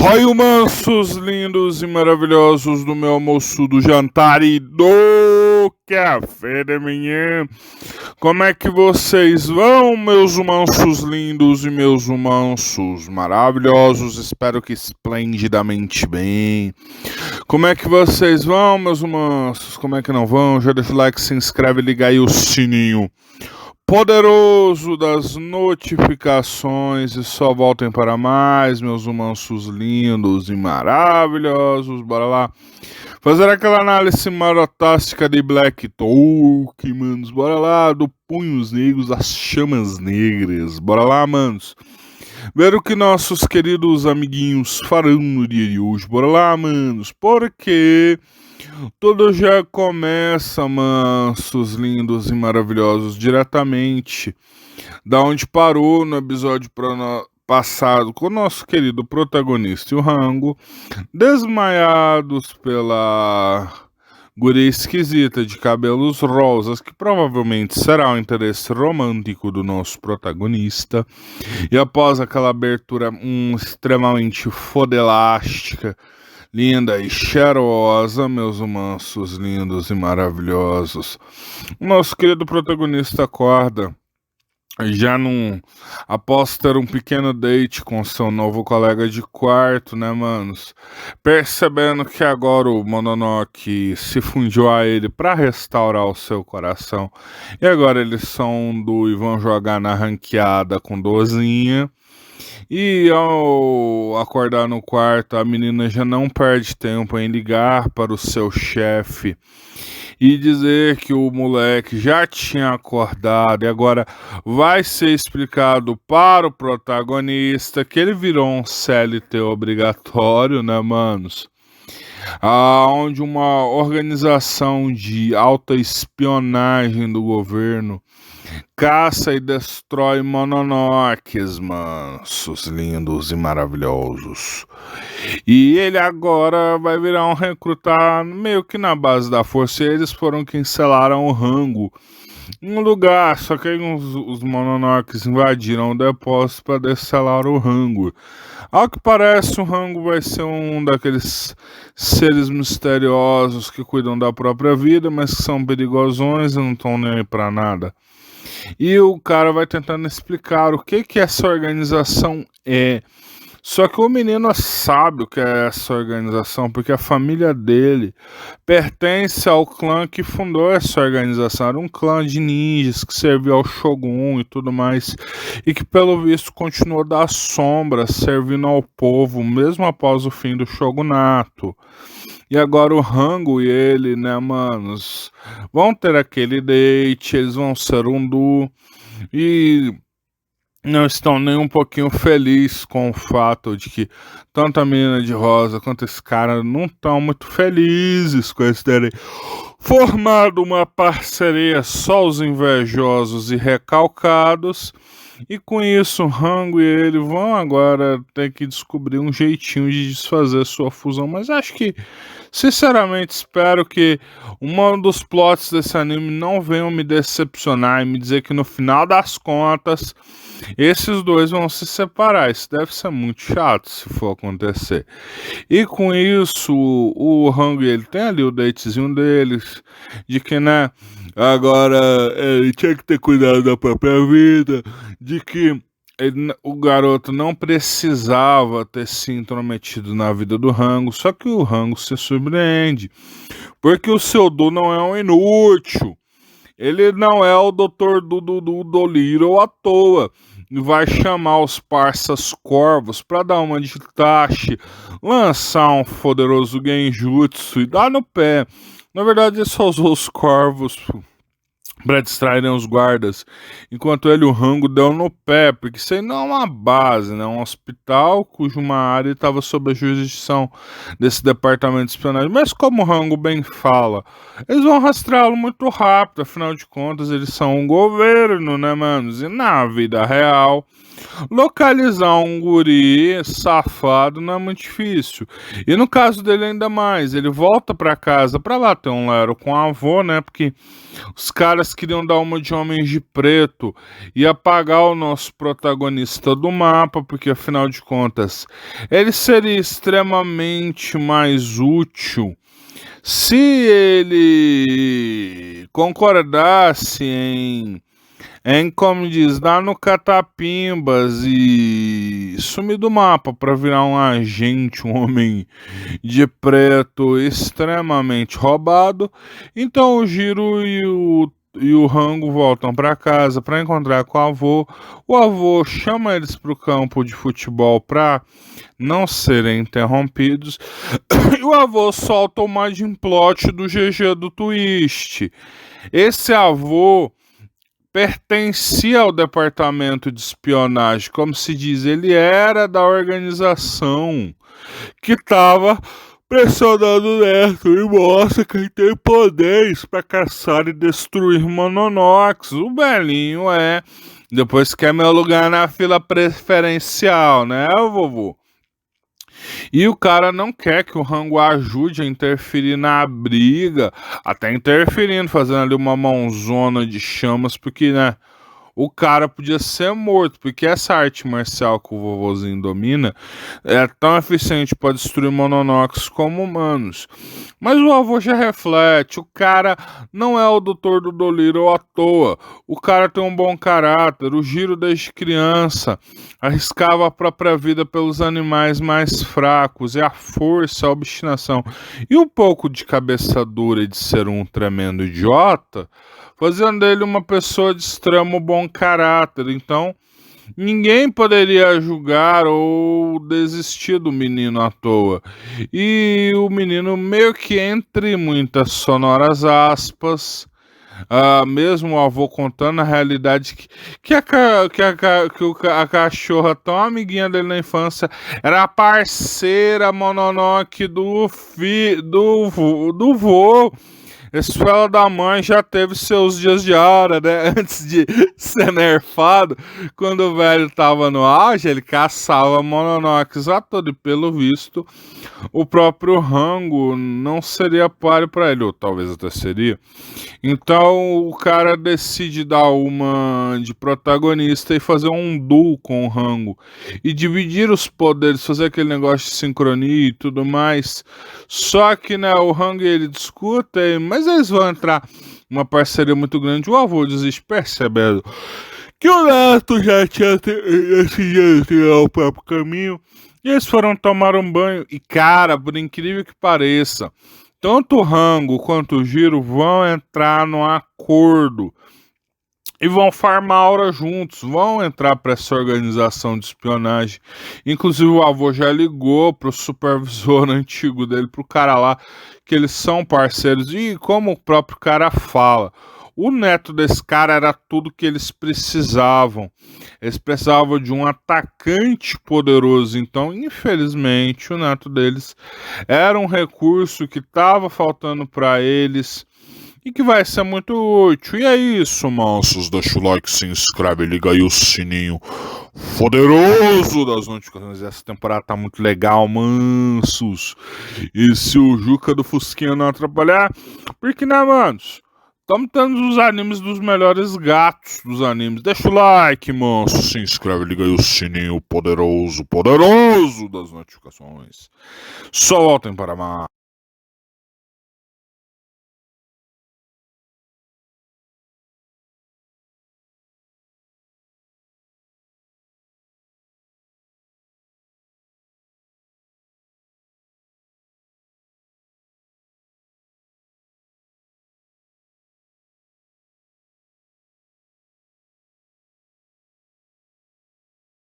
Oi, mansos, lindos e maravilhosos do meu almoço, do jantar e do café da manhã. Como é que vocês vão, meus mansos lindos e meus mansos maravilhosos? Espero que esplendidamente bem. Como é que vocês vão, meus mansos? Como é que não vão? Já deixa o like, se inscreve, liga aí o sininho poderoso das notificações e só voltem para mais, meus mansos lindos e maravilhosos. Bora lá fazer aquela análise marotástica de Black Talk, manos. Bora lá, do Punhos Negros às Chamas Negras. Bora lá, manos, ver o que nossos queridos amiguinhos farão no dia de hoje. Bora lá, manos, porque tudo já começa, mansos, lindos e maravilhosos, diretamente da onde parou no episódio passado com o nosso querido protagonista e o Rango, desmaiados pela guria esquisita de cabelos rosas, que provavelmente será o interesse romântico do nosso protagonista. E após aquela abertura extremamente fodelástica, linda e cheirosa, meus mansos lindos e maravilhosos, o nosso querido protagonista acorda já após ter um pequeno date com seu novo colega de quarto, né, manos? Percebendo que agora o Mononoke se fundiu a ele para restaurar o seu coração. E agora eles são e vão jogar na ranqueada com dozinha. E ao acordar no quarto, a menina já não perde tempo em ligar para o seu chefe e dizer que o moleque já tinha acordado e agora vai ser explicado para o protagonista que ele virou um CLT obrigatório, né, manos? Onde uma organização de alta espionagem do governo caça e destrói Mononokes, mansos, lindos e maravilhosos. E ele agora vai virar um recrutar meio que na base da força. E eles foram quem selaram o Rango em um lugar, só que aí os Mononokes invadiram o depósito para descelar o Rango. Ao que parece, o Rango vai ser um daqueles seres misteriosos que cuidam da própria vida, mas que são perigosões e não estão nem aí pra nada. E o cara vai tentando explicar o que essa organização é. Só que o menino sabe o que é essa organização, porque a família dele pertence ao clã que fundou essa organização. Era um clã de ninjas que serviu ao Shogun e tudo mais, e que pelo visto continuou das sombras, servindo ao povo, mesmo após o fim do shogunato. E agora o Rango e ele, né, manos, vão ter aquele date, eles vão ser um duo, e não estão nem um pouquinho felizes com o fato de que tanto a menina de rosa quanto esse cara não estão muito felizes com eles terem formado uma parceria, só os invejosos e recalcados. E com isso, Rango e ele vão agora ter que descobrir um jeitinho de desfazer sua fusão. Mas acho que, sinceramente, espero que um dos plots desse anime não venham me decepcionar e me dizer que no final das contas esses dois vão se separar. Isso deve ser muito chato se for acontecer. E com isso, o Rango e ele tem ali o datezinho deles, de que, né, agora ele tinha que ter cuidado da própria vida, de que o garoto não precisava ter se intrometido na vida do Rango, só que o Rango se surpreende, porque o seu Du não é um inútil, ele não é o Dr. do Little à toa, vai chamar os parças corvos pra dar uma de Itachi, lançar um poderoso genjutsu e dar no pé. Na verdade, ele só usou os corvos para distraírem os guardas, enquanto ele, o Rango, deu no pé, porque isso aí não é uma base, né? Um hospital cuja uma área estava sob a jurisdição desse departamento de espionagem. Mas como o Rango bem fala, eles vão rastreá-lo muito rápido, afinal de contas eles são um governo, né, manos? E na vida real, localizar um guri safado não é muito difícil. E no caso dele ainda mais, ele volta para casa para bater um lero com a avó, né? Porque os caras caras queriam dar uma de Homens de Preto e apagar o nosso protagonista do mapa, porque afinal de contas ele seria extremamente mais útil se ele concordasse como diz, dar no catapimbas e sumir do mapa para virar um agente, um homem de preto extremamente roubado. Então o Giro e o Rango voltam para casa para encontrar com o avô. O avô chama eles para o campo de futebol para não serem interrompidos. E o avô solta o Mind Plot do GG do Twist. Esse avô pertencia ao departamento de espionagem, como se diz, ele era da organização que estava pressionando o Neto e mostra quem tem poderes para caçar e destruir Mononox. O velhinho depois quer meu lugar na fila preferencial, né, vovô? E o cara não quer que o Rango ajude a interferir na briga, até interferindo, fazendo ali uma mãozona de chamas, porque, né, o cara podia ser morto, porque essa arte marcial que o vovozinho domina é tão eficiente para destruir Mononox como humanos. Mas o avô já reflete, o cara não é o doutor do Dolittle à toa, o cara tem um bom caráter, o Giro desde criança arriscava a própria vida pelos animais mais fracos, é a força, a obstinação e um pouco de cabeça dura e de ser um tremendo idiota, fazendo dele uma pessoa de extremo bom caráter. Então, ninguém poderia julgar ou desistir do menino à toa. E o menino, meio que entre muitas sonoras aspas, mesmo o avô contando a realidade que a cachorra, tão amiguinha dele na infância, era a parceira Mononoke do vô. Esse fela da mãe já teve seus dias de aura, né? Antes de ser nerfado, quando o velho tava no auge, ele caçava Mononox a todo, e pelo visto, o próprio Rango não seria páreo para ele, ou talvez até seria. Então o cara decide dar uma de protagonista e fazer um duo com o Rango e dividir os poderes, fazer aquele negócio de sincronia e tudo mais. Só que, né, o Rango e ele discutem, mas eles vão entrar uma parceria muito grande. O avô desiste percebendo que o Neto já tinha decidido tirar o próprio caminho. E eles foram tomar um banho. E, cara, por incrível que pareça, tanto o Rango quanto o Giro vão entrar num acordo e vão farmar aura juntos, vão entrar para essa organização de espionagem. Inclusive o avô já ligou pro supervisor antigo dele, pro cara lá, que eles são parceiros. E como o próprio cara fala, o neto desse cara era tudo que eles precisavam. Eles precisavam de um atacante poderoso. Então, infelizmente, o neto deles era um recurso que estava faltando para eles e que vai ser muito útil. E é isso, mansos. Deixa o like, se inscreve, liga aí o sininho poderoso das notificações. Essa temporada tá muito legal, mansos. E se o Juca do Fusquinha não atrapalhar, porque, né, manos? Estamos tendo os animes dos melhores gatos dos animes. Deixa o like, manso. Se inscreve, liga aí o sininho poderoso das notificações. Só voltem para mais.